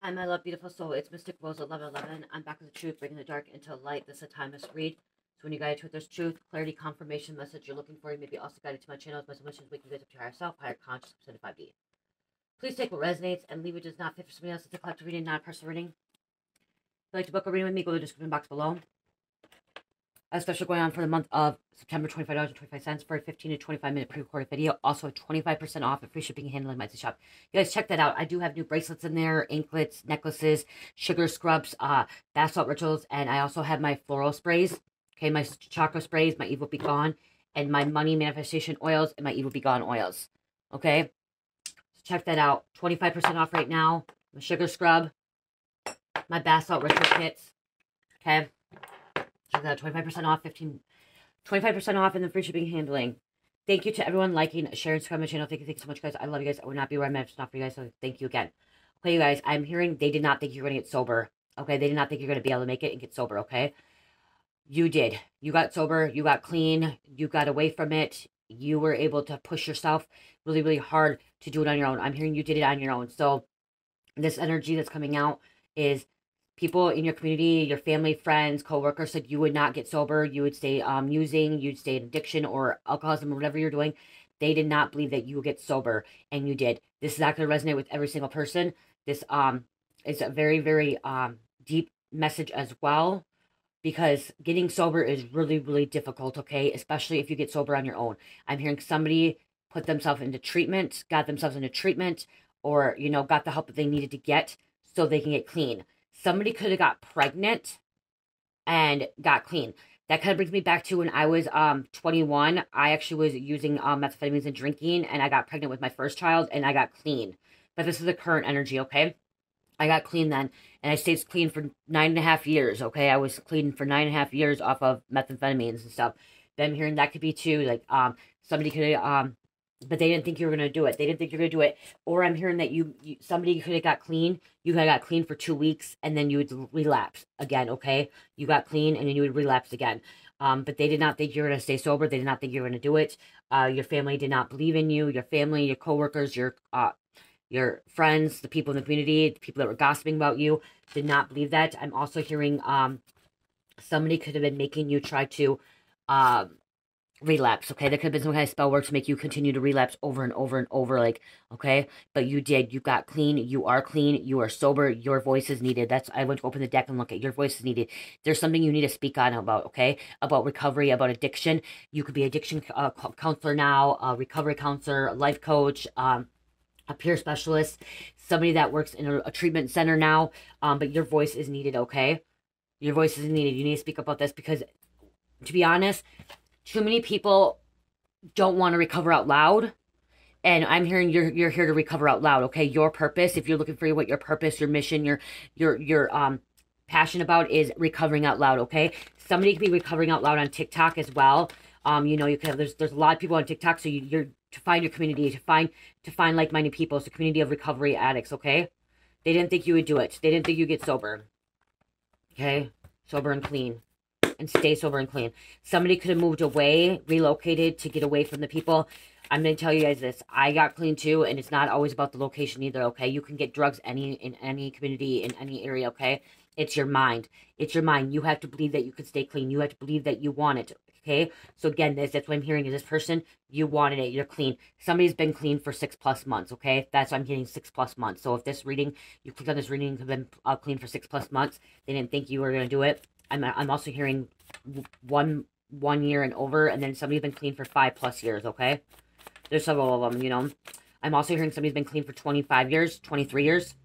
Hi, my love, beautiful soul. It's Mystic Rose 1111. I'm back with the truth, bringing the dark into light. This is a timeless read. So when you guide truth, there's truth, clarity, confirmation, message you're looking for. You may be also guided to my channels. My submissions we can get up to your higher self, higher conscious, 5D. Please take what resonates and leave what does not fit for somebody else. It's a collective reading, not a personal reading. If you'd like to book a reading with me, go to the description box below. A special going on for the month of September, $25.25 for a 15 to 25 minute pre-recorded video. Also 25% off at free shipping and handling at my shop. You guys check that out. I do have new bracelets in there, anklets, necklaces, sugar scrubs, bath salt rituals, and I also have my floral sprays. Okay, my chakra sprays, my evil be gone, and my money manifestation oils and my evil be gone oils. Okay, so check that out. 25% off right now. My sugar scrub, my bath salt ritual kits. Okay. Check that out, 25% off, 25% off, and then free shipping and handling. Thank you to everyone liking, sharing, subscribing to my channel. Thank you so much, guys. I love you guys. I would not be where I'm at if it's not for you guys, so thank you again. Okay, you guys, I'm hearing they did not think you're going to get sober. Okay, they did not think you're going to be able to make it and get sober, okay? You did. You got sober. You got clean. You got away from it. You were able to push yourself really, really hard to do it on your own. I'm hearing you did it on your own. So this energy that's coming out is people in your community, your family, friends, co-workers said you would not get sober. You would stay using, you'd stay in addiction or alcoholism or whatever you're doing. They did not believe that you would get sober, and you did. This is not going to resonate with every single person. This is a very, very deep message as well, because getting sober is really, really difficult, okay? Especially if you get sober on your own. I'm hearing somebody put themselves into treatment, got themselves into treatment, or, you know, got the help that they needed to get so they can get clean. Somebody could have got pregnant and got clean. That kind of brings me back to when I was 21. I actually was using methamphetamines and drinking, and I got pregnant with my first child, and I got clean. But this is the current energy, okay? I got clean then, and I stayed clean for 9.5 years, okay? I was clean for 9.5 years off of methamphetamines and stuff. Then I'm hearing that could be too, like, somebody could have, but they didn't think you were going to do it. They didn't think you were going to do it. Or I'm hearing that somebody could have got clean. You could have got clean for 2 weeks, and then you would relapse again, okay? You got clean, and then you would relapse again. But they did not think you were going to stay sober. They did not think you were going to do it. Your family did not believe in you. Your family, your coworkers, your friends, the people in the community, the people that were gossiping about you did not believe that. I'm also hearing somebody could have been making you try to relapse, okay? There could have been some kind of spell work to make you continue to relapse over and over and over, like, okay? But you did. You got clean. You are clean. You are sober. Your voice is needed. I went to open the deck and look at your voice is needed. There's something you need to speak on about, okay? About recovery, about addiction. You could be addiction counselor now, a recovery counselor, a life coach, a peer specialist, somebody that works in a treatment center now, but your voice is needed, okay? Your voice is needed. You need to speak about this because, to be honest, too many people don't want to recover out loud, and I'm hearing you're here to recover out loud, okay? Your purpose, if you're looking for what your purpose, your mission, your passion about is recovering out loud, okay? Somebody could be recovering out loud on TikTok as well. You know, you can have, there's a lot of people on TikTok, so you're to find your community, to find like-minded people. It's a community of recovery addicts, okay? They didn't think you would do it. They didn't think you'd get sober, okay? Sober and clean. And stay sober and clean. Somebody could have moved away, relocated to get away from the people. I'm going to tell you guys this. I got clean too, and it's not always about the location either, okay? You can get drugs in any community, in any area, okay? It's your mind. It's your mind. You have to believe that you can stay clean. You have to believe that you want it, okay? So again, that's what I'm hearing is this person, you wanted it. You're clean. Somebody's been clean for 6+ months, okay? That's why I'm getting 6+ months. So if this reading, you clicked on this reading, you have been clean for 6+ months. They didn't think you were going to do it. I'm also hearing one year and over, and then somebody's been clean for 5+ years, okay? There's several of them, you know. I'm also hearing somebody's been clean for 25 years, 23 years.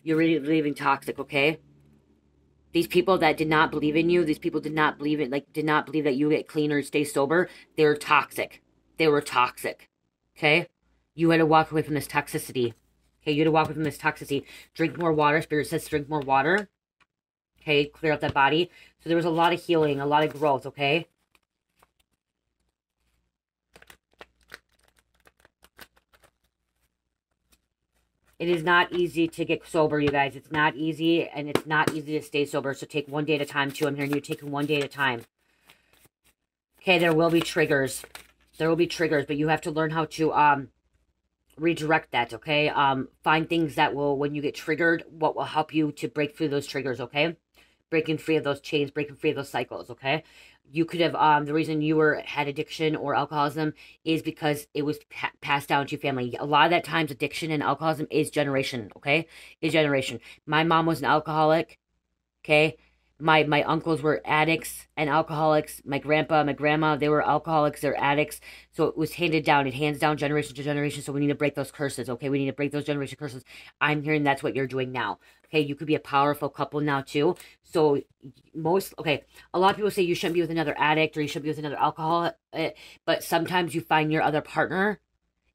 You're really leaving toxic, okay? These people that did not believe in you, these people did not believe it, like, did not believe that you get clean or stay sober. They were toxic. They were toxic, okay? You had to walk away from this toxicity. Okay, you had to walk away from this toxicity. Drink more water. Spirit says drink more water. Okay, clear out that body. So there was a lot of healing, a lot of growth, okay? It is not easy to get sober, you guys. It's not easy, and it's not easy to stay sober. So take one day at a time, too. I'm hearing you taking one day at a time. Okay, there will be triggers. There will be triggers, but you have to learn how to redirect that, okay? Find things that will, when you get triggered, what will help you to break through those triggers, okay? Breaking free of those chains, breaking free of those cycles, okay? You could have, the reason you had addiction or alcoholism is because it was passed down to your family. A lot of that times addiction and alcoholism is generation, okay? Is generation. My mom was an alcoholic, okay? My uncles were addicts and alcoholics. My grandpa, my grandma, they were alcoholics, they're addicts. So it was handed down. It hands down generation to generation. So we need to break those curses, okay? We need to break those generation curses. I'm hearing that's what you're doing now. Okay, you could be a powerful couple now too. So a lot of people say you shouldn't be with another addict or you shouldn't be with another alcoholic, but sometimes you find your other partner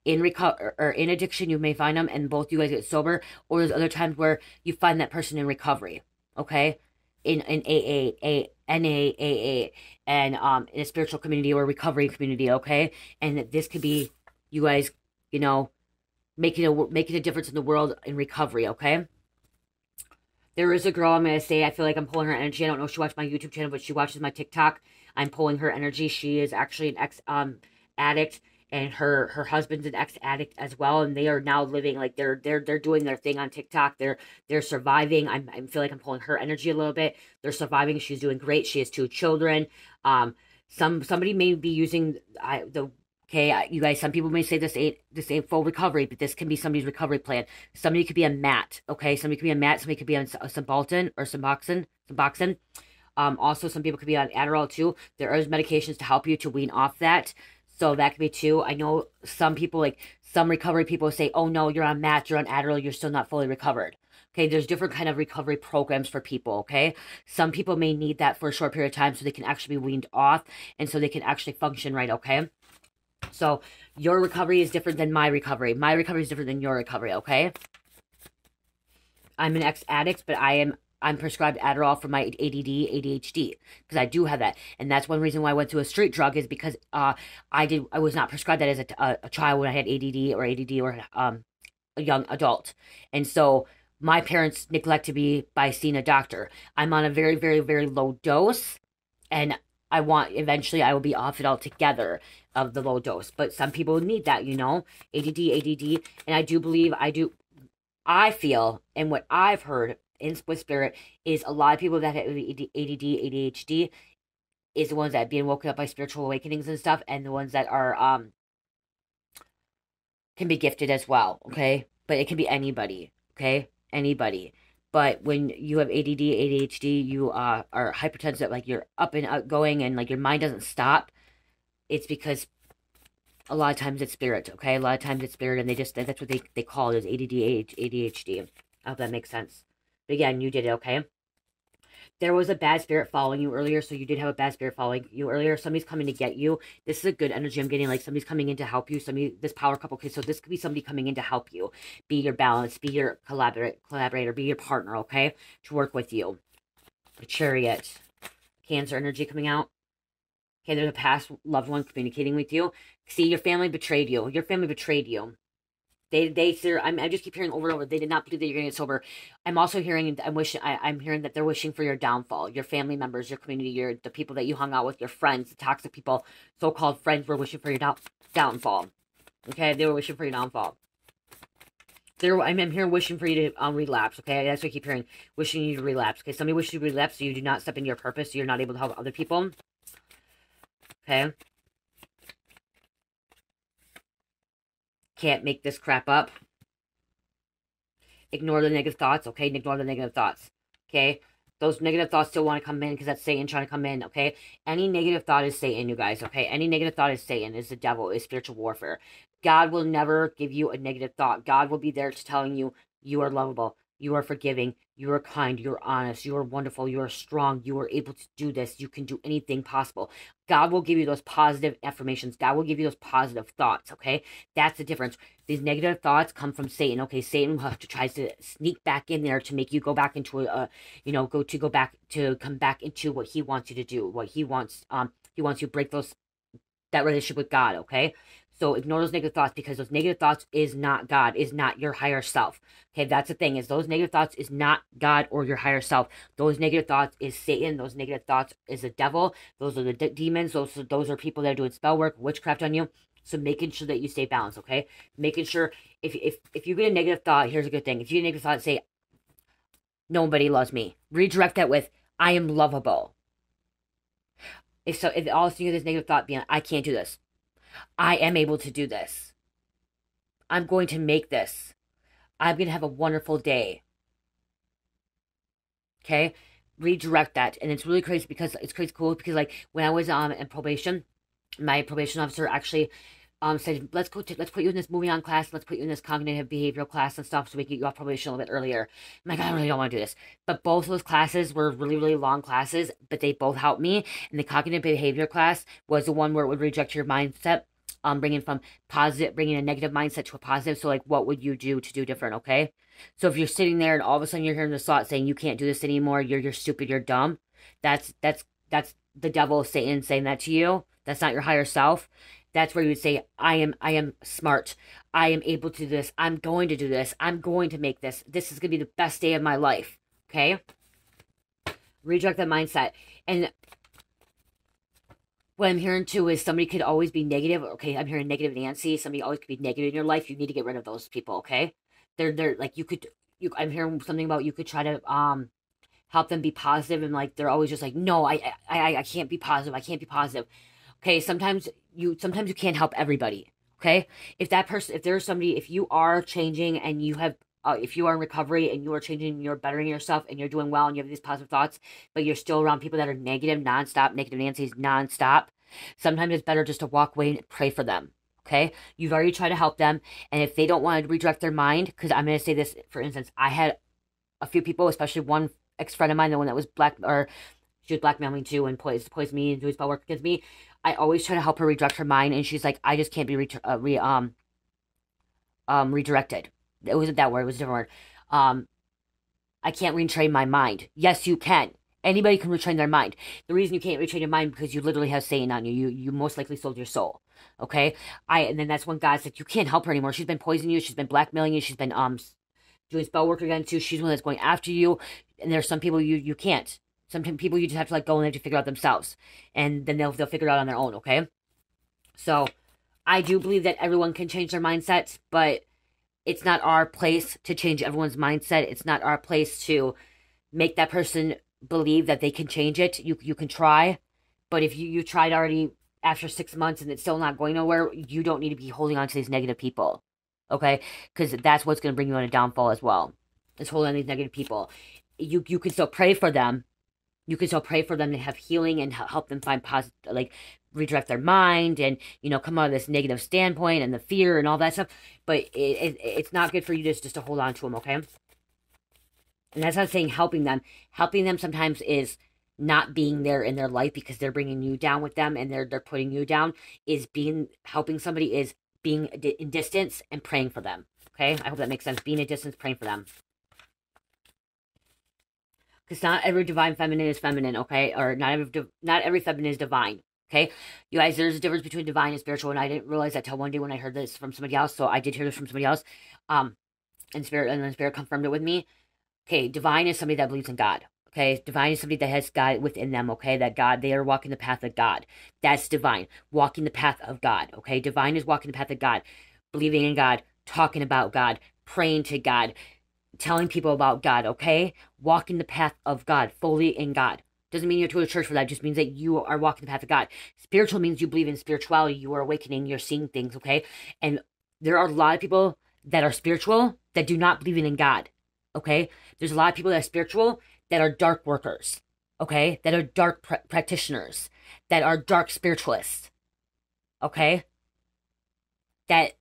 in or in addiction. You may find them and both you guys get sober, or there's other times where you find that person in recovery, okay? In NAAA, and in a spiritual community or recovery community, okay? And this could be you guys, making a difference in the world in recovery, okay? There is a girl, I'm going to say, I feel like I'm pulling her energy. I don't know if she watches my YouTube channel, but she watches my TikTok. I'm pulling her energy. She is actually an ex-addict, and her husband's an ex-addict as well, and they are now living, like, they're doing their thing on TikTok. They're surviving. I feel like I'm pulling her energy a little bit. They're surviving. She's doing great. She has 2 children. Somebody may be using okay, you guys, some people may say this ain't full recovery, but this can be somebody's recovery plan. Somebody could be a mat, okay? Somebody could be a mat. Somebody could be on Suboxone or Suboxone. Also, some people could be on Adderall too. There is medications to help you to wean off that. So that could be too. I know some people, like some recovery people say, oh no, you're on mat, you're on Adderall, you're still not fully recovered. Okay, there's different kind of recovery programs for people, okay? Some people may need that for a short period of time so they can actually be weaned off and so they can actually function right, okay? So your recovery is different than my recovery. My recovery is different than your recovery, okay? I'm an ex-addict, but I'm prescribed Adderall for my ADD, ADHD, because I do have that. And that's one reason why I went to a street drug, is because I was not prescribed that as a child when I had ADD or a young adult. And so my parents neglected me by seeing a doctor. I'm on a very, very, very low dose, and eventually I will be off it altogether of the low dose. But some people need that, ADD, and I feel, and what I've heard with spirit is a lot of people that have ADD, ADHD is the ones that are being woken up by spiritual awakenings and stuff, and the ones that are can be gifted as well, okay? But it can be anybody, okay? Anybody. But when you have ADD, ADHD, you are hypertensive, like you're up and outgoing, and like your mind doesn't stop. It's because a lot of times it's spirit, okay? A lot of times it's spirit, and that's what they call it, is ADD, ADHD. I hope that makes sense. But again, you did it, okay? There was a bad spirit following you earlier, so you did have a bad spirit following you earlier. Somebody's coming to get you. This is a good energy I'm getting, like somebody's coming in to help you. This power couple, okay? So this could be somebody coming in to help you. Be your balance, be your collaborator, be your partner, okay? To work with you. The Chariot. Cancer energy coming out. Okay, there's a past loved one communicating with you. See, your family betrayed you. Your family betrayed you. I just keep hearing over and over, they did not believe that you're going to get sober. I'm also hearing, I'm hearing that they're wishing for your downfall. Your family members, your community, the people that you hung out with, your friends, the toxic people, so-called friends, were wishing for your downfall. Okay, they were wishing for your downfall. I'm hearing wishing for you to relapse, okay? That's what I keep hearing, wishing you to relapse. Okay, somebody wishes you to relapse so you do not step into your purpose, so you're not able to help other people. Okay? Can't make this crap up. Ignore the negative thoughts, okay? Ignore the negative thoughts, okay? Those negative thoughts still want to come in because that's Satan trying to come in, okay? Any negative thought is Satan, you guys, okay? Any negative thought is Satan, is the devil, is spiritual warfare. God will never give you a negative thought. God will be there to telling you, you are lovable, you are forgiving, you are kind, you are honest, you are wonderful, you are strong, you are able to do this, you can do anything possible. God will give you those positive affirmations. God will give you those positive thoughts, okay? That's the difference. These negative thoughts come from Satan, okay? Satan tries to sneak back in there to make you go back into come back into what he wants you to do, what he wants you to break that relationship with God, okay? So ignore those negative thoughts, because those negative thoughts is not God, is not your higher self. Okay, that's the thing, is those negative thoughts is not God or your higher self. Those negative thoughts is Satan. Those negative thoughts is the devil. Those are the demons. Those are people that are doing spell work, witchcraft on you. So making sure that you stay balanced, okay? Making sure if you get a negative thought, here's a good thing. If you get a negative thought, say, nobody loves me. Redirect that with, I am lovable. If all of a sudden you get this negative thought being, I can't do this. I am able to do this. I'm going to make this. I'm going to have a wonderful day. Okay? Redirect that. And it's really crazy because it's crazy cool because like when I was in probation, my probation officer actually said, let's put you in this moving on class, let's put you in this cognitive behavioral class and stuff so we can get you off probation a little bit earlier. I'm like, I really don't want to do this. But both of those classes were really, really long classes, but they both helped me. And the cognitive behavior class was the one where it would reject your mindset, bringing a negative mindset to a positive. So like, what would you do to do different, okay? So if you're sitting there and all of a sudden you're hearing this thought saying, you can't do this anymore, you're stupid, you're dumb, that's the devil, Satan, saying that to you. That's not your higher self. That's where you would say, I am smart. I am able to do this. I'm going to do this. I'm going to make this. This is going to be the best day of my life. Okay? Redirect that mindset. And what I'm hearing too is somebody could always be negative. Okay, I'm hearing negative Nancy. Somebody always could be negative in your life. You need to get rid of those people, okay? They're like, I'm hearing something about you could try to help them be positive, and like they're always just like, no, I can't be positive. I can't be positive. Okay, sometimes you can't help everybody. Okay, if you are changing and you have, if you are in recovery and you are changing, you're bettering yourself and you're doing well and you have these positive thoughts, but you're still around people that are negative nonstop, negative Nancy's nonstop, sometimes it's better just to walk away and pray for them. Okay, you've already tried to help them, and if they don't want to redirect their mind, because I'm going to say this, for instance, I had a few people, especially one ex-friend of mine, the one that was she was blackmailing too and poisoned me and doing spell work against me. I always try to help her redirect her mind, and she's like, I just can't be redirected. It wasn't that word, it was a different word. I can't retrain my mind. Yes, you can. Anybody can retrain their mind. The reason you can't retrain your mind because you literally have Satan on you. You most likely sold your soul. Okay? And then that's when God said, you can't help her anymore. She's been poisoning you, she's been blackmailing you, she's been doing spell work against you, she's the one that's going after you, and there's some people you can't. Some people you just have to let go and they have to figure out themselves. And then they'll figure it out on their own, okay? So, I do believe that everyone can change their mindset, but it's not our place to change everyone's mindset. It's not our place to make that person believe that they can change it. You can try, but if you tried already after 6 months and it's still not going nowhere, you don't need to be holding on to these negative people, okay? Because that's what's going to bring you on a downfall as well. Is holding on to these negative people. You can still pray for them. You can still pray for them to have healing and help them find positive, like redirect their mind and, come out of this negative standpoint and the fear and all that stuff. But it's not good for you just to hold on to them, okay? And that's not saying helping them. Helping them sometimes is not being there in their life because they're bringing you down with them and they're putting you down. Helping somebody is being in distance and praying for them, okay? I hope that makes sense. Being in distance, praying for them. Because not every divine feminine is feminine, okay? Or not every feminine is divine, okay? You guys, there's a difference between divine and spiritual, and I didn't realize that till one day when I heard this from somebody else. So I did hear this from somebody else, and then spirit confirmed it with me. Okay, divine is somebody that believes in God. Okay, divine is somebody that has God within them. Okay, that God, they are walking the path of God. That's divine, walking the path of God. Okay, divine is walking the path of God, believing in God, talking about God, praying to God, telling people about God, okay? Walking the path of God, fully in God. Doesn't mean you have to go to church for that. It just means that you are walking the path of God. Spiritual means you believe in spirituality. You are awakening. You're seeing things, okay? And there are a lot of people that are spiritual that do not believe in God, okay? There's a lot of people that are spiritual that are dark workers, okay? That are dark practitioners, that are dark spiritualists, okay? That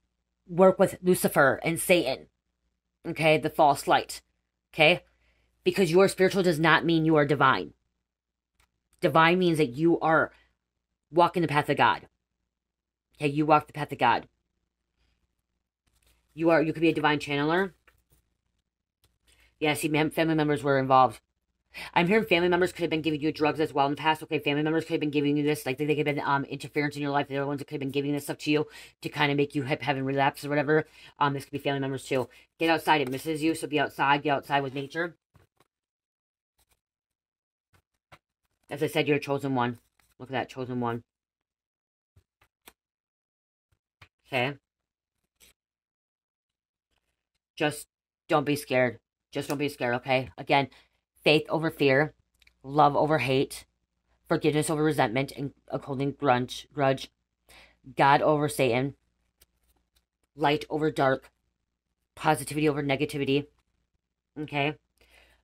work with Lucifer and Satan, okay, the false light, okay? Because you are spiritual does not mean you are divine. Divine means that you are walking the path of God. Okay, you walk the path of God. You could be a divine channeler. Yeah, see, family members were involved. I'm hearing family members could have been giving you drugs as well in the past. Okay, family members could have been giving you this. Like, they could have been interference in your life. They're the ones that could have been giving this stuff to you to kind of make you having relapse or whatever. This could be family members too. Get outside. It misses you, so be outside. Get outside with nature. As I said, you're a chosen one. Look at that, chosen one. Okay? Just don't be scared. Just don't be scared, okay? Again, faith over fear, love over hate, forgiveness over resentment and holding grudge, God over Satan, light over dark, positivity over negativity. Okay?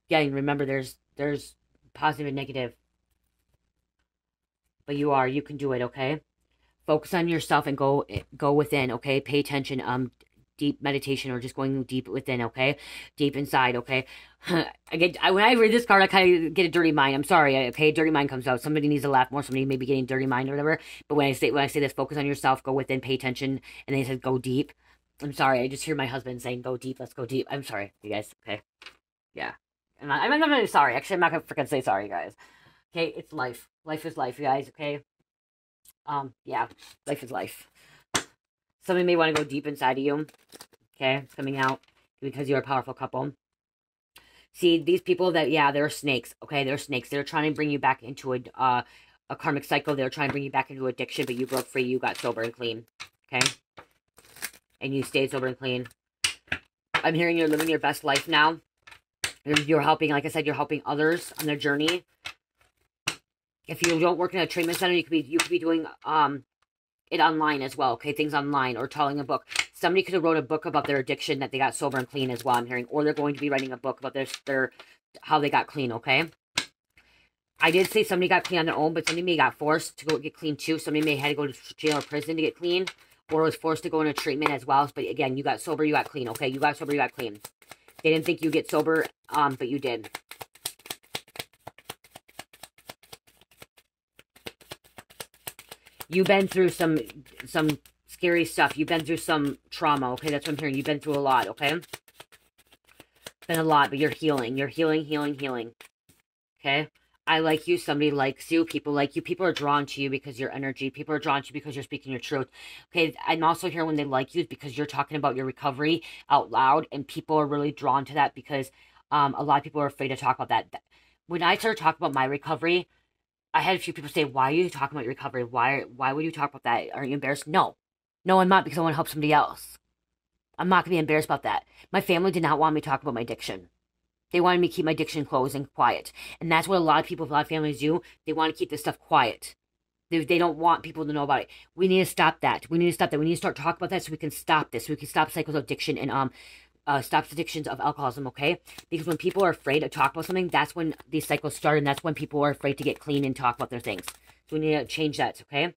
Again, remember there's positive and negative. But you can do it, okay? Focus on yourself and go within, okay? Pay attention, deep meditation or just going deep within, okay? Deep inside, okay? When I read this card, I kind of get a dirty mind. I'm sorry, okay? Dirty mind comes out. Somebody needs to laugh more. Somebody may be getting dirty mind or whatever. But when I say this, focus on yourself, go within, pay attention, and then it says go deep. I'm sorry, I just hear my husband saying go deep. Let's go deep. I'm sorry, you guys. Okay, yeah. I'm not really sorry. Actually, I'm not gonna freaking say sorry, guys. Okay, it's life. Life is life, you guys. Okay. Yeah, life is life. Somebody may want to go deep inside of you. Okay, it's coming out because you're a powerful couple. See, these people that, yeah, they're snakes. Okay, they're snakes. They're trying to bring you back into a karmic cycle. They're trying to bring you back into addiction, but you broke free. You got sober and clean. Okay, and you stayed sober and clean. I'm hearing you're living your best life now. You're helping, like I said, you're helping others on their journey. If you don't work in a treatment center, you could be doing it online as well, okay? Things online or telling a book. Somebody could have wrote a book about their addiction that they got sober and clean as well, I'm hearing. Or they're going to be writing a book about their how they got clean, okay? I did say somebody got clean on their own, but somebody may got forced to go get clean too. Somebody may have to go to jail or prison to get clean, or was forced to go into treatment as well. But again, you got sober, you got clean, okay? You got sober, you got clean. They didn't think you get sober, but you did. You've been through some scary stuff. You've been through some trauma, okay? That's what I'm hearing. You've been through a lot, okay? Been a lot, but you're healing. You're healing, healing. Okay? I like you. Somebody likes you. People like you. People are drawn to you because your energy. People are drawn to you because you're speaking your truth. Okay? I'm also here when they like you is because you're talking about your recovery out loud, and people are really drawn to that because a lot of people are afraid to talk about that. When I started talking about my recovery, I had a few people say, why are you talking about your recovery? Why would you talk about that? Aren't you embarrassed? No, I'm not, because I want to help somebody else. I'm not going to be embarrassed about that. My family did not want me to talk about my addiction. They wanted me to keep my addiction closed and quiet. And that's what a lot of families do. They want to keep this stuff quiet. They don't want people to know about it. We need to stop that. We need to stop that. We need to start talking about that so we can stop this. So we can stop cycles of addiction and stops addictions of alcoholism, okay? Because when people are afraid to talk about something, that's when these cycles start, and that's when people are afraid to get clean and talk about their things. So we need to change that, okay?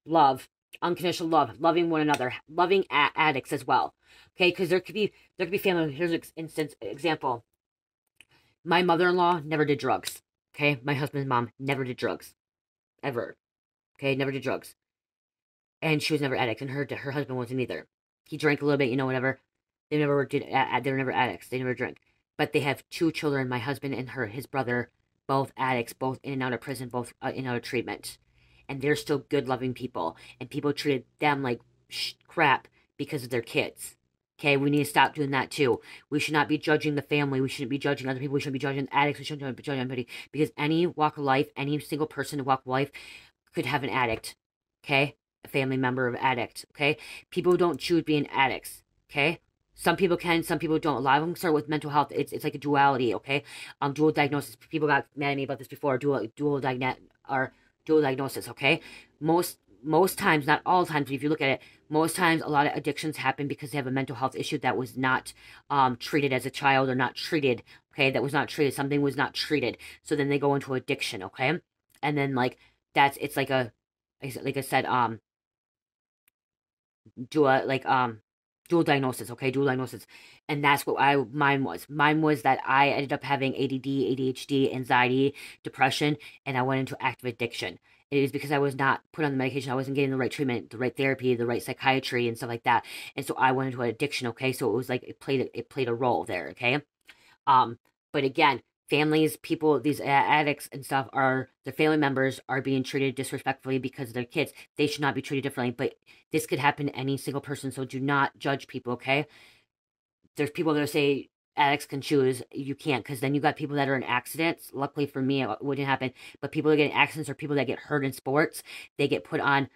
Love, unconditional love, loving one another, loving addicts as well, okay? Because there could be family. Here's an example. My mother-in-law never did drugs, okay? My husband's mom never did drugs, ever, okay? Never did drugs, and she was never addict, and her husband wasn't either. He drank a little bit, whatever. They never they were never addicts. They never drank. But they have 2 children, my husband and his brother, both addicts, both in and out of prison, both in and out of treatment. And they're still good, loving people. And people treated them like crap because of their kids. Okay, we need to stop doing that too. We should not be judging the family. We shouldn't be judging other people. We shouldn't be judging addicts. We shouldn't be judging anybody. Because any walk of life, any single person in walk of life could have an addict. Okay? A family member of addict. Okay? People don't choose being addicts. Okay? Some people can, some people don't. A lot of them start with mental health. It's like a duality, okay? Dual diagnosis. People got mad at me about this before. Dual diagnosis, okay? Most times, not all times, but if you look at it, most times a lot of addictions happen because they have a mental health issue that was not treated as a child, or not treated, okay? That was not treated. Something was not treated. So then they go into addiction, okay? And then it's like I said, dual diagnosis, okay? Dual diagnosis. And that's what mine was. Mine was that I ended up having ADD, ADHD, anxiety, depression, and I went into active addiction. It is because I was not put on the medication. I wasn't getting the right treatment, the right therapy, the right psychiatry, and stuff like that. And so I went into an addiction, okay? So it was like it played a role there, okay? But again, families, people, these addicts and stuff their family members are being treated disrespectfully because of their kids. They should not be treated differently, but this could happen to any single person, so do not judge people, okay? There's people that say addicts can choose. You can't, because then you got people that are in accidents. Luckily for me, it wouldn't happen, but people that get in accidents or people that get hurt in sports, they get put on,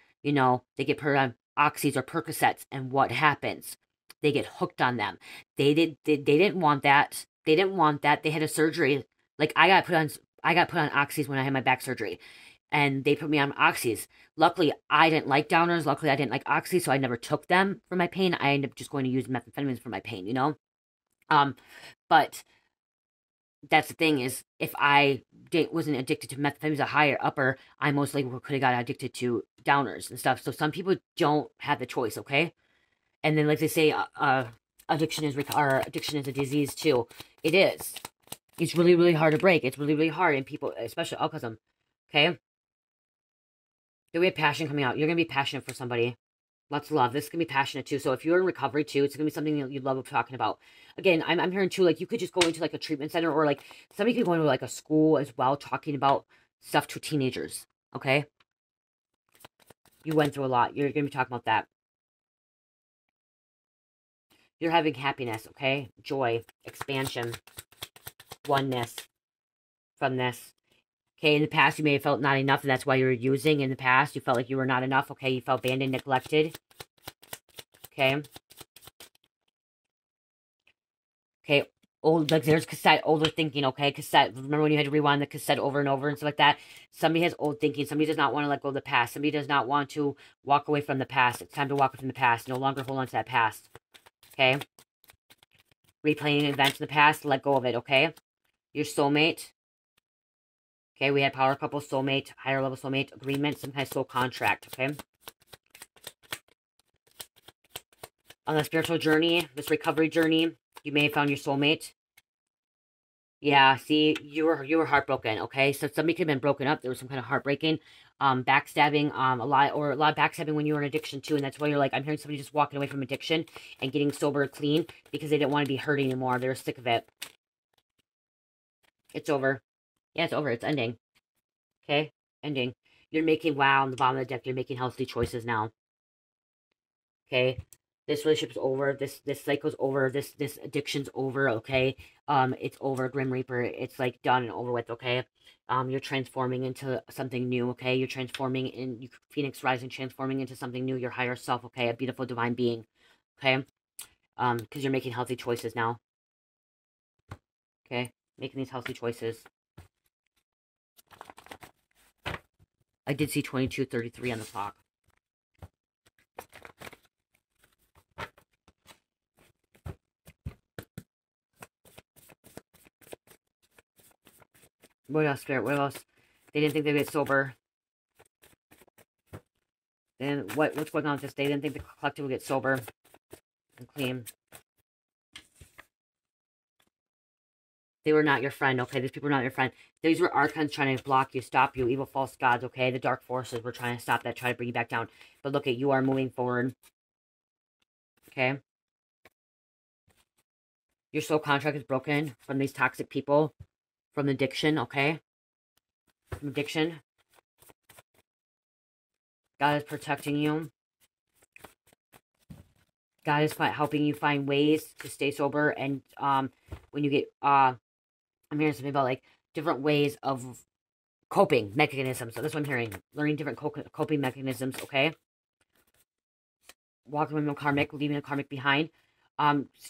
oxys or Percocets, and what happens? They get hooked on them. They didn't want that. They didn't want that. They had a surgery. Like I got put on oxys when I had my back surgery, and they put me on oxys. Luckily, I didn't like downers. Luckily, I didn't like oxys, so I never took them for my pain. I ended up just going to use methamphetamines for my pain, you know? But that's the thing is, if I wasn't addicted to methamphetamines, a higher upper, I most likely could have got addicted to downers and stuff. So some people don't have the choice, okay? And then, like they say, addiction is a disease too. It is. It's really, really hard to break. It's really, really hard, and people, especially alcoholism, okay? Then we have passion coming out. You're gonna be passionate for somebody. Lots of love. This can be passionate too. So if you're in recovery too, it's gonna be something that you love talking about. Again, I'm hearing too, like you could just go into like a treatment center, or like somebody could go into like a school as well, talking about stuff to teenagers. Okay, you went through a lot. You're gonna be talking about that. You're having happiness. Okay, joy, expansion, oneness from this. Okay, in the past, you may have felt not enough, and that's why you were using. In the past, you felt like you were not enough. Okay, you felt abandoned, neglected. Okay. Okay, old, like there's cassette, older thinking, okay? Cassette, remember when you had to rewind the cassette over and over and stuff like that? Somebody has old thinking. Somebody does not want to let go of the past. Somebody does not want to walk away from the past. It's time to walk away from the past. No longer hold on to that past. Okay? Replaying events in the past, let go of it, okay? Your soulmate. Okay, we had power couple, soulmate, higher level soulmate, agreement, some kind of soul contract, okay? On the spiritual journey, this recovery journey, you may have found your soulmate. Yeah, see, you were heartbroken, okay? So somebody could have been broken up. There was some kind of heartbreaking, backstabbing, a lot of backstabbing when you were in addiction too, and that's why you're like, I'm hearing somebody just walking away from addiction and getting sober or clean because they didn't want to be hurt anymore. They were sick of it. It's over. Yeah, it's over. It's ending. Okay? Ending. You're making, wow, on the bottom of the deck, you're making healthy choices now. Okay? This relationship's over. This cycle's over. This addiction's over, okay? It's over, Grim Reaper. It's like done and over with, okay? You're transforming into something new, okay? You're transforming in Phoenix Rising, transforming into something new, your higher self, okay? A beautiful divine being, okay? Because you're making healthy choices now. Okay? Making these healthy choices. I did see 2233 on the clock. What else, Spirit? What else? They didn't think they'd get sober. Then what's going on with this? They didn't think the collective would get sober and clean. They were not your friend, okay? These people were not your friend. These were archons trying to block you, stop you, evil false gods, okay? The dark forces were trying to stop that, try to bring you back down. But look at, you are moving forward. Okay? Your soul contract is broken from these toxic people, from addiction, okay? From addiction. God is protecting you. God is helping you find ways to stay sober. And when you get, I'm hearing something about like different ways of coping mechanisms. So that's what I'm hearing. Learning different coping mechanisms, okay? Walking with no karmic, leaving a karmic behind.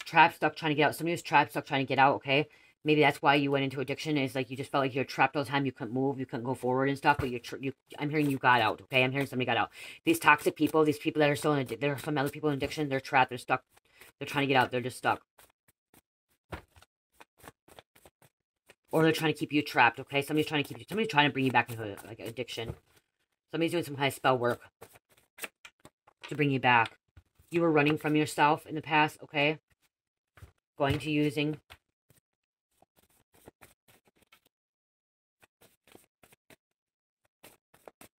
Trapped, stuck, trying to get out. Somebody was trapped, stuck, trying to get out, okay? Maybe that's why you went into addiction, is like you just felt like you're trapped all the time. You couldn't move, you couldn't go forward and stuff, but I'm hearing you got out, okay? I'm hearing somebody got out. These toxic people, these people that are still in, there are some other people in addiction, they're trapped, they're stuck, they're trying to get out, they're just stuck. Or they're trying to keep you trapped, okay? Somebody's trying to bring you back into like addiction. Somebody's doing some kind of spell work to bring you back. You were running from yourself in the past, okay? Going to using.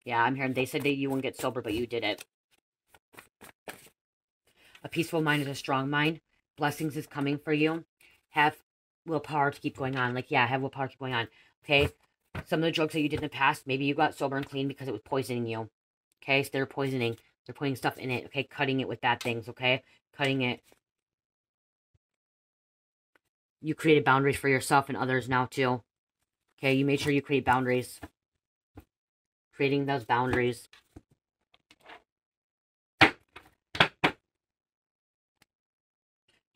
Yeah, I'm hearing they said that you wouldn't get sober, but you did it. A peaceful mind is a strong mind. Blessings is coming for you. Have willpower to keep going on. Like, yeah, have willpower to keep going on. Okay? Some of the drugs that you did in the past, maybe you got sober and clean because it was poisoning you. Okay? So they're poisoning. They're putting stuff in it. Okay? Cutting it with bad things. Okay? Cutting it. You created boundaries for yourself and others now, too. Okay? You made sure you create boundaries. Creating those boundaries.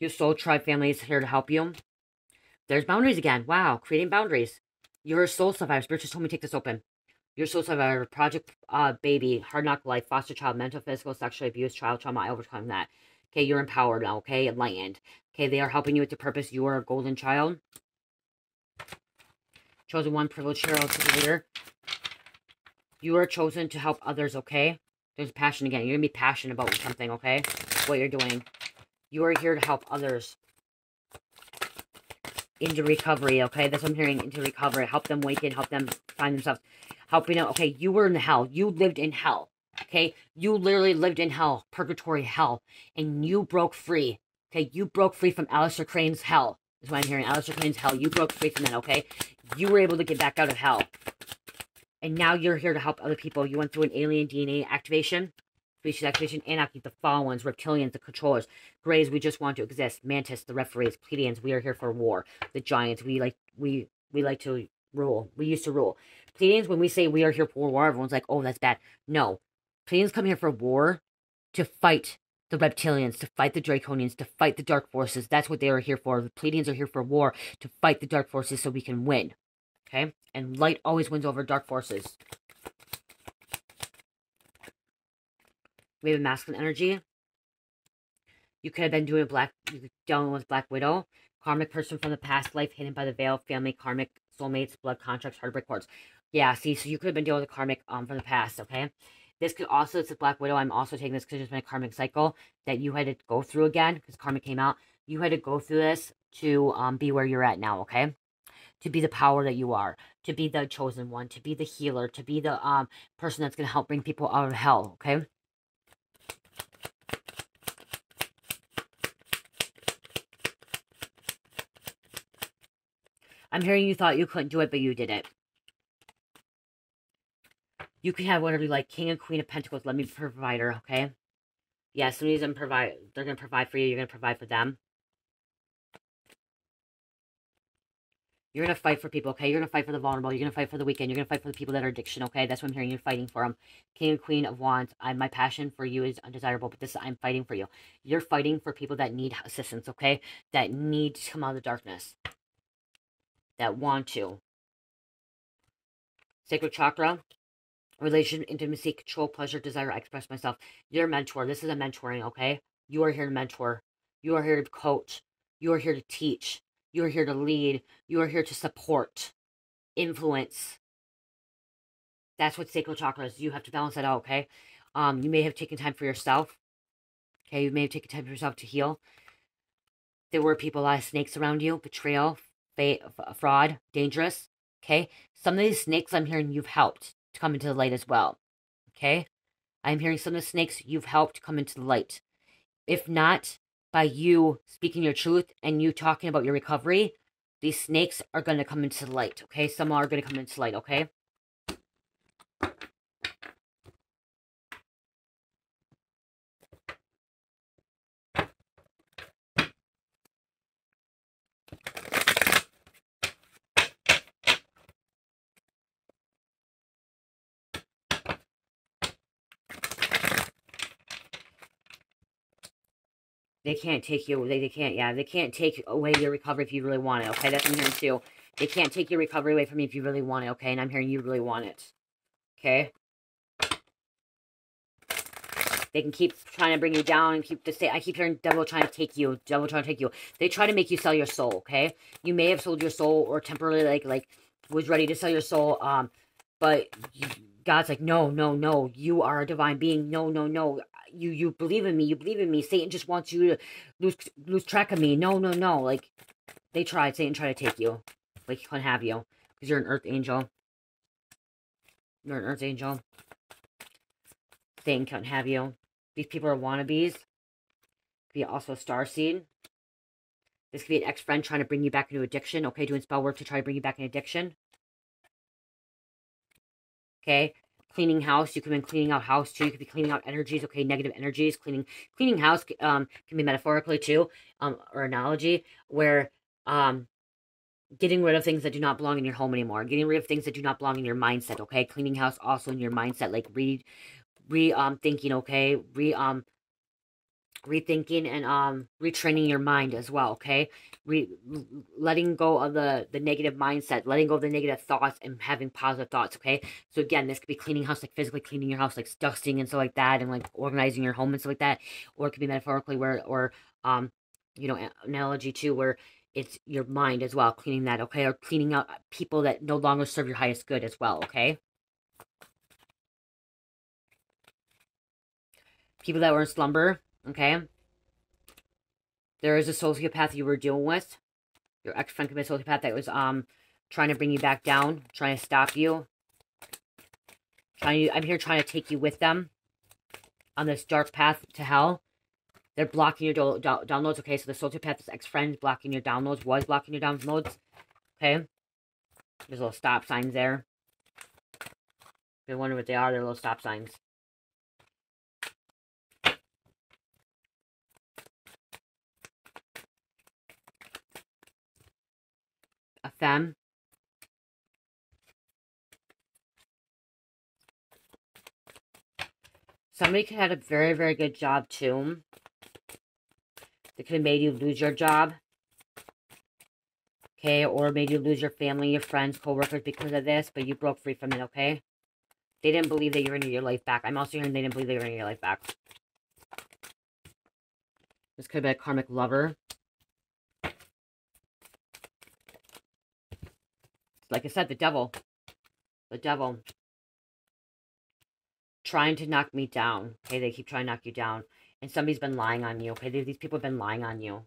Your soul tribe family is here to help you. There's boundaries again. Wow, creating boundaries. You're a soul survivor. Spirit just told me to take this open. Your soul survivor, project baby, hard knock life, foster child, mental, physical, sexual abuse, child trauma. I overcome that. Okay, you're empowered now. Okay, enlightened. Okay, they are helping you with the purpose. You are a golden child. Chosen one, privileged hero, leader. You are chosen to help others. Okay, there's passion again. You're gonna be passionate about something. Okay, what you're doing. You are here to help others into recovery. Okay, that's what I'm hearing. Into recovery, help them awaken, help them find themselves. Helping out. Okay, you were in hell. You lived in hell. Okay, you literally lived in hell, purgatory hell, and you broke free. Okay, you broke free from Aleister Crane's hell. Is what I'm hearing. Aleister Crane's hell. You broke free from that. Okay, you were able to get back out of hell, and now you're here to help other people. You went through an alien DNA activation, species activation, Anunnaki, the fallen ones, reptilians, the controllers, Greys. We just want to exist. Mantis, the referees, Pleiadians. We are here for war. The giants. We like to rule. We used to rule. Pleiadians, when we say we are here for war, everyone's like, oh, that's bad. No. Pleiadians come here for war to fight the reptilians, to fight the draconians, to fight the dark forces. That's what they are here for. The Pleiadians are here for war, to fight the dark forces so we can win. Okay? And light always wins over dark forces. We have a masculine energy. You could have been doing dealing with Black Widow. Karmic person from the past life, hidden by the veil, family, karmic, soulmates, blood contracts, heartbreak cords. Yeah, see, so you could have been dealing with a karmic from the past, okay? This could also, it's a Black Widow. I'm also taking this because there's been a karmic cycle that you had to go through again, because karmic came out. You had to go through this to be where you're at now, okay? To be the power that you are, to be the chosen one, to be the healer, to be the person that's going to help bring people out of hell, okay? I'm hearing you thought you couldn't do it, but you did it. You can have whatever you like. King and Queen of Pentacles. Let me be a provider, okay? Yeah, some of these they're going to provide for you. You're going to provide for them. You're going to fight for people, okay? You're going to fight for the vulnerable. You're going to fight for the weekend. You're going to fight for the people that are addiction, okay? That's what I'm hearing. You're fighting for them. King and Queen of Wands. My passion for you is undesirable, but this I'm fighting for you. You're fighting for people that need assistance, okay? That need to come out of the darkness. That want to. Sacred chakra. Relation, intimacy, control, pleasure, desire. I express myself. You're a mentor. This is a mentoring, okay? You are here to mentor. You are here to coach. You are here to teach. You are here to lead. You are here to support. Influence. That's what sacral chakra is. You have to balance that out, okay? You may have taken time for yourself. Okay, you may have taken time for yourself to heal. There were people, a lot of snakes around you. Betrayal, fraud, dangerous. Okay? Some of these snakes I'm hearing you've helped to come into the light as well. Okay? I'm hearing some of the snakes you've helped come into the light. If not, by you speaking your truth and you talking about your recovery, these snakes are going to come into the light. Okay? Some are going to come into light. Okay? They can't take you, they can't take away your recovery if you really want it, okay? That's what I'm hearing too. They can't take your recovery away from you if you really want it, okay? And I'm hearing you really want it, okay? They can keep trying to bring you down and I keep hearing devil trying to take you, devil trying to take you. They try to make you sell your soul, okay? You may have sold your soul or temporarily, like was ready to sell your soul, but God's like, no, you are a divine being, no. You believe in me, Satan just wants you to lose track of me, no, like, Satan tried to take you, like, he couldn't have you, because you're an earth angel, Satan couldn't have you. These people are wannabes, could be also a starseed, this could be an ex-friend trying to bring you back into addiction, okay, doing spell work to try to bring you back in addiction, okay, cleaning house. You could have been cleaning out house too. You could be cleaning out energies, okay, negative energies. Cleaning house can be metaphorically too, or analogy, where getting rid of things that do not belong in your home anymore. Getting rid of things that do not belong in your mindset, okay? Cleaning house also in your mindset, like thinking, okay? rethinking and retraining your mind as well, okay? Letting go of the negative mindset, letting go of the negative thoughts and having positive thoughts, okay? So again, this could be cleaning house, like physically cleaning your house, like dusting and stuff like that, and like organizing your home and stuff like that. Or it could be metaphorically where, or you know, analogy too, where it's your mind as well, cleaning that, okay? Or cleaning out people that no longer serve your highest good as well, okay? People that were in slumber, okay? There is a sociopath you were dealing with. Your ex-friend could be a sociopath that was trying to bring you back down, trying to stop you. I'm here trying to take you with them on this dark path to hell. They're blocking your downloads, okay? So the sociopath, this ex-friend, blocking your downloads, was blocking your downloads, okay? There's little stop signs there. If you're wondering what they are, they're little stop signs. A femme. Somebody could have had a very, very good job, too. They could have made you lose your job. Okay, or made you lose your family, your friends, co-workers because of this, but you broke free from it, okay? They didn't believe that you were going to get your life back. I'm also hearing they didn't believe they were going to get your life back. This could have been a karmic lover. Like I said, the devil. The devil. Trying to knock me down. Okay, they keep trying to knock you down. And somebody's been lying on you. Okay, these people have been lying on you.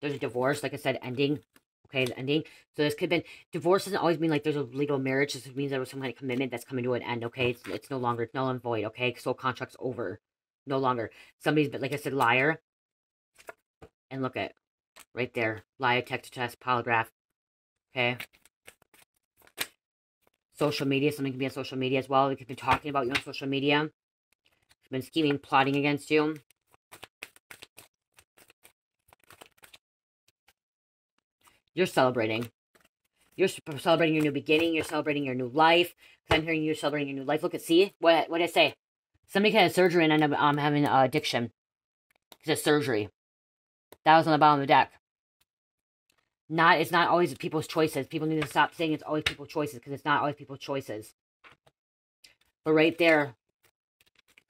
There's a divorce, like I said, ending. Okay, the ending. So this could have been, divorce doesn't always mean like there's a legal marriage. This means there was some kind of commitment that's coming to an end. Okay, it's no longer, it's null and void. Okay, soul contract's over. No longer. Somebody's been, like I said, liar. And look at right there, liar, text, test, polygraph. Okay. Social media, something can be on social media as well. They could be talking about you on social media. Been scheming, plotting against you. You're celebrating. You're celebrating your new beginning. You're celebrating your new life. Because I'm hearing you're celebrating your new life. Look at, see? What did I say? Somebody had surgery and ended up having addiction. It's a surgery. That was on the bottom of the deck. It's not always people's choices. People need to stop saying it's always people's choices because it's not always people's choices. But right there,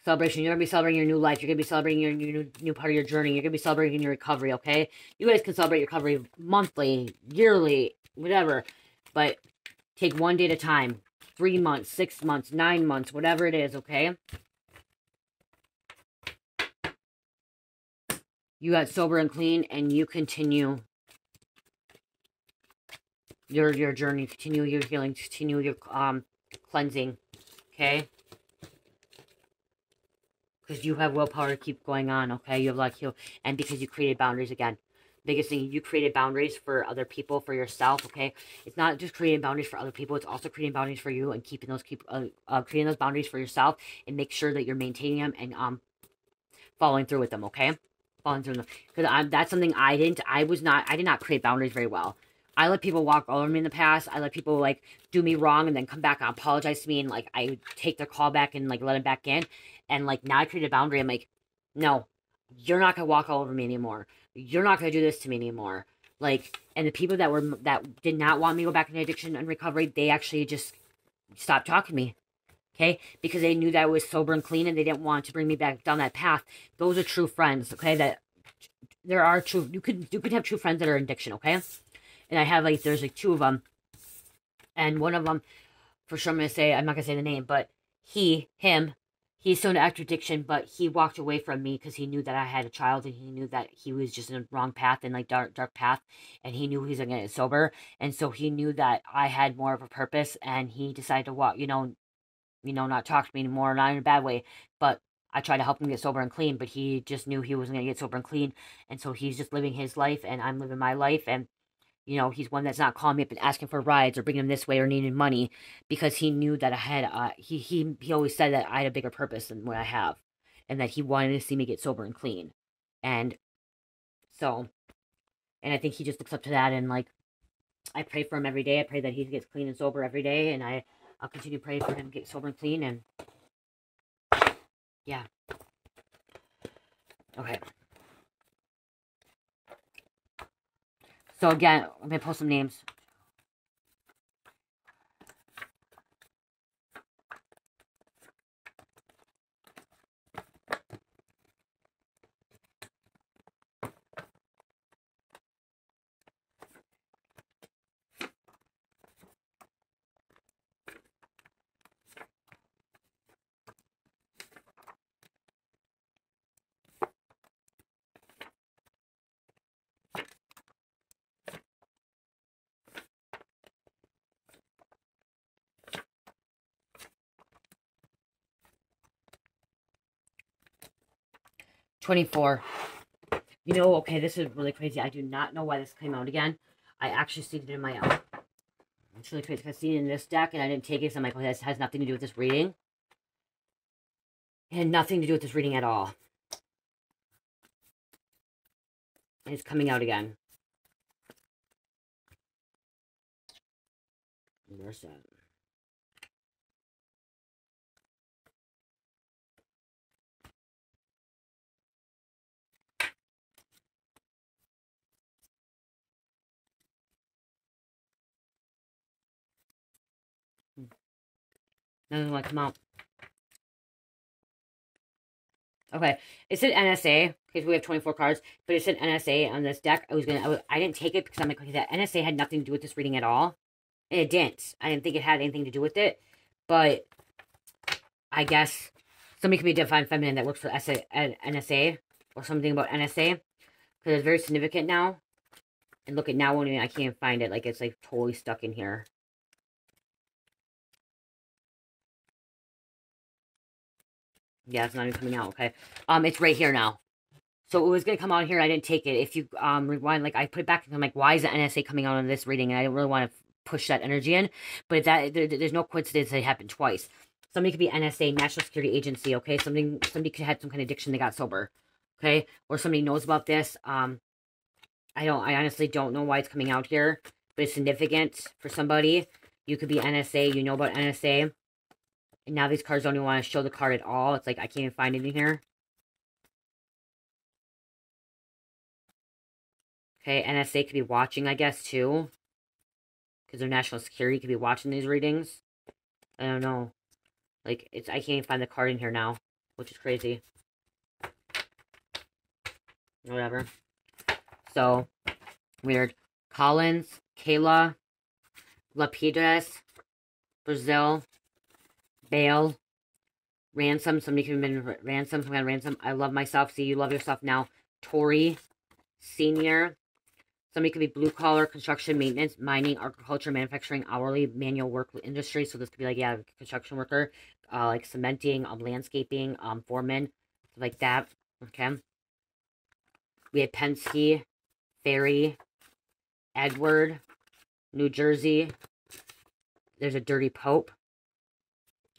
celebration. You're going to be celebrating your new life. You're going to be celebrating your new part of your journey. You're going to be celebrating your recovery, okay? You guys can celebrate your recovery monthly, yearly, whatever. But take one day at a time. 3 months, 6 months, 9 months, whatever it is, okay? You got sober and clean, and you continue your journey, continue your healing, continue your cleansing, okay? Because you have willpower to keep going on, okay? You have like heal, and because you created boundaries again. Biggest thing, you created boundaries for other people, for yourself, okay? It's not just creating boundaries for other people, it's also creating boundaries for you and keeping those, creating those boundaries for yourself and make sure that you're maintaining them and following through with them, okay? Following through with them. Because that's something I did not create boundaries very well. I let people walk all over me in the past. I let people, like, do me wrong and then come back and apologize to me. And, like, I take their call back and, like, let them back in. And, like, now I created a boundary. I'm like, no, you're not going to walk all over me anymore. You're not going to do this to me anymore. Like, and the people that did not want me to go back into addiction and recovery, they actually just stopped talking to me. Okay? Because they knew that I was sober and clean and they didn't want to bring me back down that path. Those are true friends, okay? That there are true, you could have true friends that are in addiction, okay? And I have, like, there's, like, 2 of them. And one of them, for sure I'm not going to say the name, but he's still in active addiction, but he walked away from me because he knew that I had a child and he knew that he was just in a wrong path and, like, dark path. And he knew he was going to get sober. And so he knew that I had more of a purpose and he decided to walk, not talk to me anymore, not in a bad way. But I tried to help him get sober and clean, but he just knew he wasn't going to get sober and clean. And so he's just living his life and I'm living my life. And he's one that's not calling me up and asking for rides or bringing him this way or needing money because he knew that I had, he always said that I had a bigger purpose than what I have and that he wanted to see me get sober and clean. And so, and I think he just looks up to that and, like, I pray for him every day. I pray that he gets clean and sober every day and I'll continue to pray for him to get sober and clean and, yeah. Okay. So again, I'm going to post some names. $24. You know, okay, this is really crazy. I do not know why this came out again. I actually seen it in my it's really crazy. I seen it in this deck, and I didn't take it, so I'm like, well, this has nothing to do with this reading. It had nothing to do with this reading at all. And it's coming out again. Where's that? Doesn't want to come out. Okay, it said NSA because we have 24 cards, but it said NSA on this deck. I didn't take it because I'm like, okay, that NSA had nothing to do with this reading at all, and it didn't. I didn't think it had anything to do with it, but I guess somebody could be divine feminine that works for NSA or something about NSA because it's very significant now. And look at now when I can't find it, like it's like totally stuck in here. Yeah, it's not even coming out, okay? It's right here now. So it was going to come out here, I didn't take it. If you rewind, like, I put it back, and I'm like, why is the NSA coming out on this reading? And I didn't really want to push that energy in. But there's no coincidence that it happened twice. Somebody could be NSA, National Security Agency, okay? Somebody could have had some kind of addiction, they got sober, okay? Or somebody knows about this. I honestly don't know why it's coming out here. But it's significant for somebody. You could be NSA, you know about NSA. And now these cards don't even want to show the card at all. It's like, I can't even find it in here. Okay, NSA could be watching, I guess, too. Because their national security could be watching these readings. I don't know. Like, I can't even find the card in here now. Which is crazy. Whatever. So, weird. Collins, Kayla, Lapidus, Brazil, Bail, Ransom. Somebody could have been ransom. Some kind of ransom. I love myself. See, you love yourself now. Tori, Senior. Somebody could be blue collar, construction, maintenance, mining, agriculture, manufacturing, hourly, manual work industry. So this could be like, yeah, construction worker, like cementing, landscaping, foreman, stuff like that. Okay. We have Penske, Ferry, Edward, New Jersey. There's a Dirty Pope.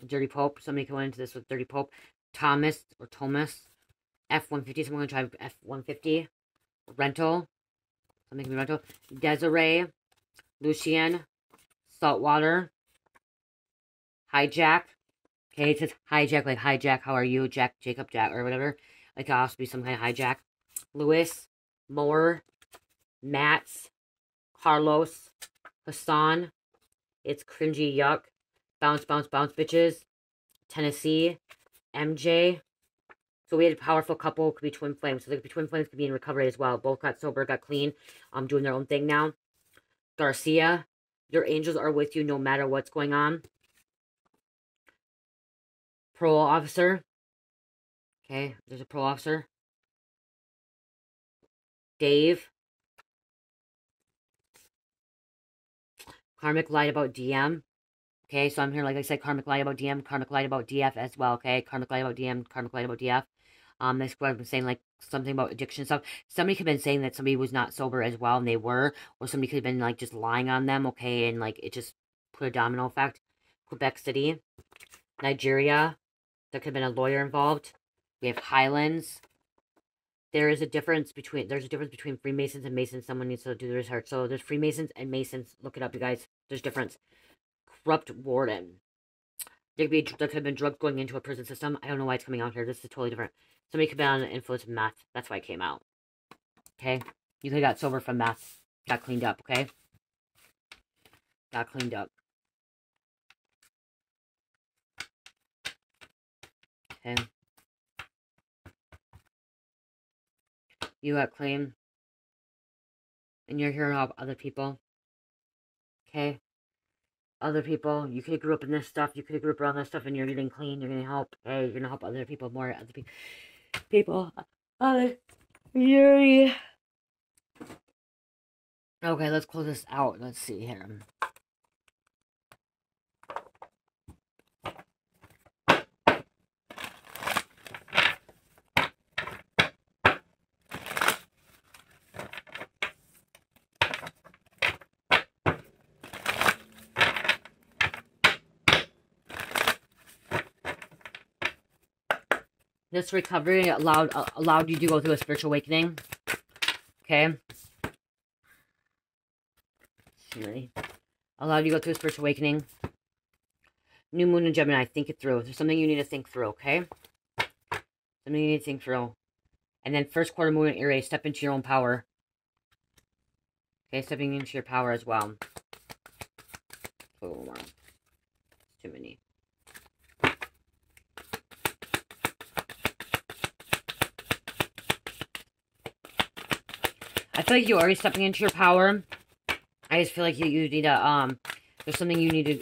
Dirty Pope. Somebody can go into this with Dirty Pope. Thomas or Thomas. F-150. Someone going to drive F-150. Rental. Something can be rental. Desiree. Lucian. Saltwater. Hijack. Okay, it says hijack, like hijack, how are you? Jack, Jacob, Jack, or whatever. Like, it'll also be some kind of hijack. Lewis. Moore. Mats. Carlos. Hassan. It's cringy yuck. Bounce, bounce, bounce, bitches. Tennessee. MJ. So we had a powerful couple. Could be twin flames. So they could be twin flames. Could be in recovery as well. Both got sober, got clean. Doing their own thing now. Garcia. Your angels are with you no matter what's going on. Parole officer. Okay, there's a parole officer. Dave. Karmic lied about DM. Okay, so I'm here, like I said, karmic lied about DM, karmic lied about DF as well, okay? Karmic lied about DM, karmic lied about DF. That's what I've been saying, like, something about addiction stuff. Somebody could have been saying that somebody was not sober as well, and they were. Or somebody could have been, like, just lying on them, okay? And, like, it just put a domino effect. Quebec City. Nigeria. There could have been a lawyer involved. We have Highlands. There's a difference between Freemasons and Masons. Someone needs to do the research. So there's Freemasons and Masons. Look it up, you guys. There's difference. Corrupt warden. There could have been drugs going into a prison system. I don't know why it's coming out here. This is totally different. Somebody could be on the influence of meth. That's why it came out. Okay? You could have got sober from meth. Got cleaned up, okay? Got cleaned up. Okay. You got clean. And you're here to help other people. Okay? Other people. You could have grew up in this stuff. You could have grew up around this stuff, and you're getting clean. You're going to help. You're going to help other people more. Other people. Other. Yuri. Okay, let's close this out. Let's see here. This recovery allowed you to go through a spiritual awakening. Okay? Really. Allowed you to go through a spiritual awakening. New moon in Gemini. Think it through. There's something you need to think through, okay? Something you need to think through. And then first quarter moon in Aries. Step into your own power. Okay? Stepping into your power as well. Oh, wow. It's too many. I feel like you're already stepping into your power. I just feel like you need to, there's something you need to,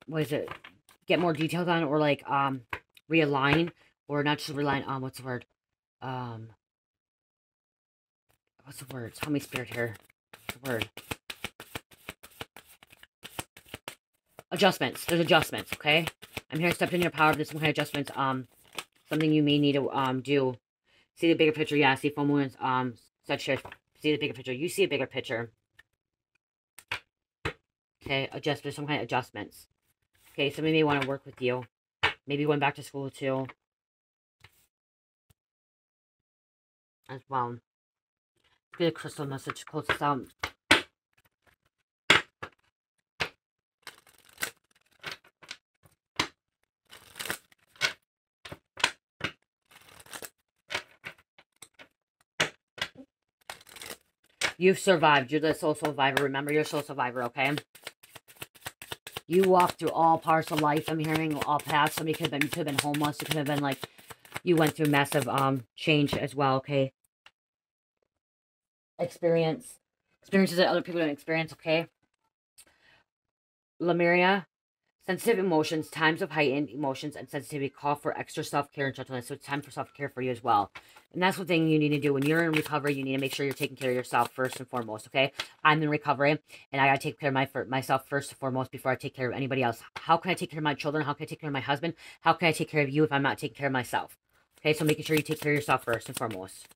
what is it? Get more details on, or like, realign, or not just realign, what's the word? What's the word? Tell me, Spirit, here. What's the word? Adjustments. There's adjustments, okay? I'm here to step into your power. There's some kind of adjustments, something you may need to, do. See the bigger picture. Yeah, see full moons, such shift. See the bigger picture. You see a bigger picture. Okay, adjustments, some kind of adjustments. Okay, somebody may want to work with you. Maybe going back to school too. As well. Get a crystal message. Close this out. You've survived. You're the soul survivor. Remember, you're a soul survivor, okay? You walked through all parts of life. I'm hearing all paths. Somebody could have been homeless. It could have been like you went through massive change as well, okay? Experiences that other people don't experience, okay? Lemuria. Sensitive emotions, times of heightened emotions and sensitivity call for extra self-care and gentleness. So it's time for self-care for you as well. And that's the thing you need to do. When you're in recovery, you need to make sure you're taking care of yourself first and foremost, okay? I'm in recovery, and I got to take care of myself first and foremost before I take care of anybody else. How can I take care of my children? How can I take care of my husband? How can I take care of you if I'm not taking care of myself? Okay, so making sure you take care of yourself first and foremost.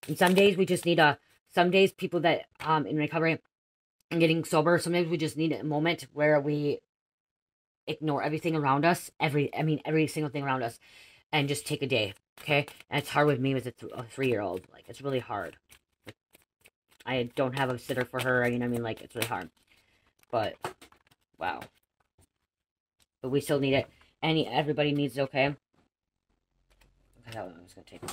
And some days we just need some days people that in recovery and getting sober, sometimes we just need a moment where we ignore everything around us, every single thing around us, and just take a day, okay? And it's hard with me with a 3-year-old. Like, it's really hard. I don't have a sitter for her, you know what I mean? Like, it's really hard. But, wow. But we still need it. Everybody needs it, okay? Okay, that one I was going to take.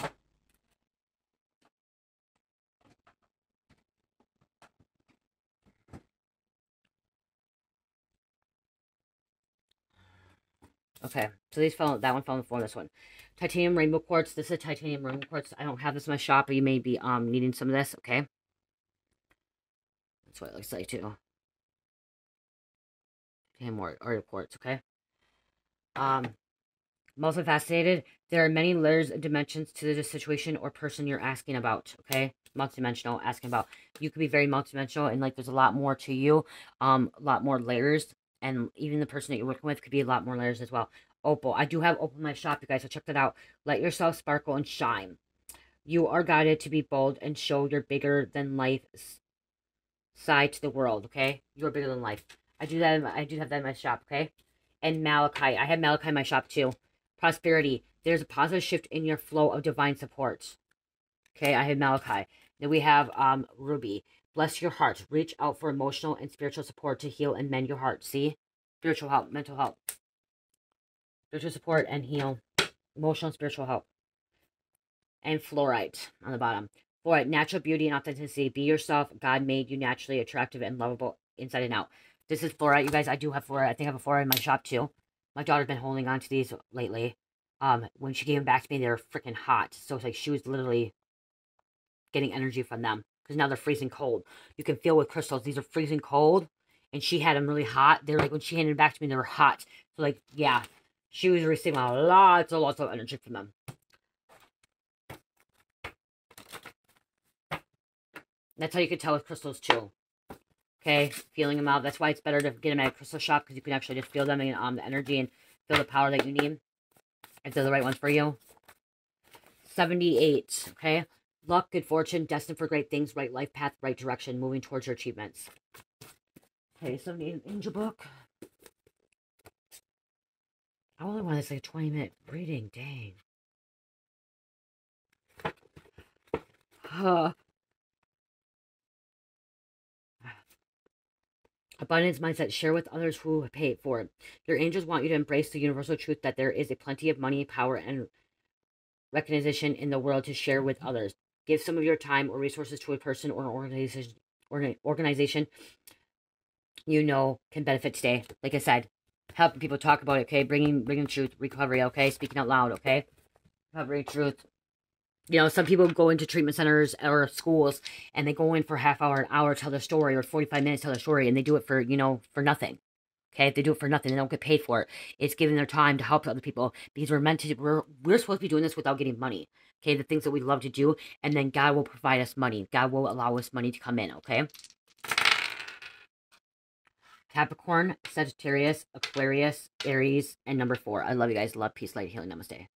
Okay, so that one fell before this one. Titanium rainbow quartz. This is a titanium rainbow quartz. I don't have this in my shop, but you may be needing some of this, okay? That's what it looks like too. And more quartz, okay? Multifaceted. There are many layers and dimensions to the situation or person you're asking about, okay? Multidimensional, asking about. You could be very multidimensional, and like there's a lot more to you, a lot more layers, and even the person that you're working with could be a lot more layers as well. Opal. I do have Opal in my shop, you guys, so check that out. Let yourself sparkle and shine. You are guided to be bold and show your bigger than life side to the world, okay? You're bigger than life. I do have that in my shop, okay? And Malachite. I have Malachite in my shop too. Prosperity. There's a positive shift in your flow of divine support. Okay, I have Malachite. Then we have Ruby. Bless your heart. Reach out for emotional and spiritual support to heal and mend your heart. See? Spiritual help, mental help. Spiritual support and heal. Emotional and spiritual help. and fluorite on the bottom. Fluorite, natural beauty and authenticity. Be yourself. God made you naturally attractive and lovable inside and out. This is fluorite, you guys. I do have fluorite. I think I have a fluorite in my shop too. My daughter's been holding on to these lately. When she gave them back to me, they were freaking hot. So it's like she was literally getting energy from them because now they're freezing cold. You can feel with crystals, these are freezing cold, and she had them really hot. They're like, when she handed them back to me, they were hot. So like, yeah, she was receiving lots of energy from them. That's how you can tell with crystals too. Okay, feeling them out. That's why it's better to get them at a crystal shop, because you can actually just feel them and the energy and feel the power that you need if they're the right ones for you. 78. Okay, luck, good fortune, destined for great things, right life path, right direction, moving towards your achievements. Okay, 78 angel book. I only want this like a 20-minute reading. Dang. Abundance mindset. Share with others who pay it for it. Your angels want you to embrace the universal truth that there is a plenty of money, power, and recognition in the world to share with others. Give some of your time or resources to a person or an organization you know can benefit today. Like I said, helping people talk about it. Okay, bringing truth, recovery. Okay, speaking out loud. Okay, recovery, truth. You know, some people go into treatment centers or schools and they go in for a half hour, an hour, tell their story, or 45 minutes, tell their story, and they do it for, you know, for nothing. Okay, if they do it for nothing, they don't get paid for it. It's giving their time to help other people, because we're supposed to be doing this without getting money. Okay, the things that we love to do, and then God will provide us money. God will allow us money to come in. Okay. Capricorn, Sagittarius, Aquarius, Aries, and number 4. I love you guys. Love, peace, light, healing. Namaste.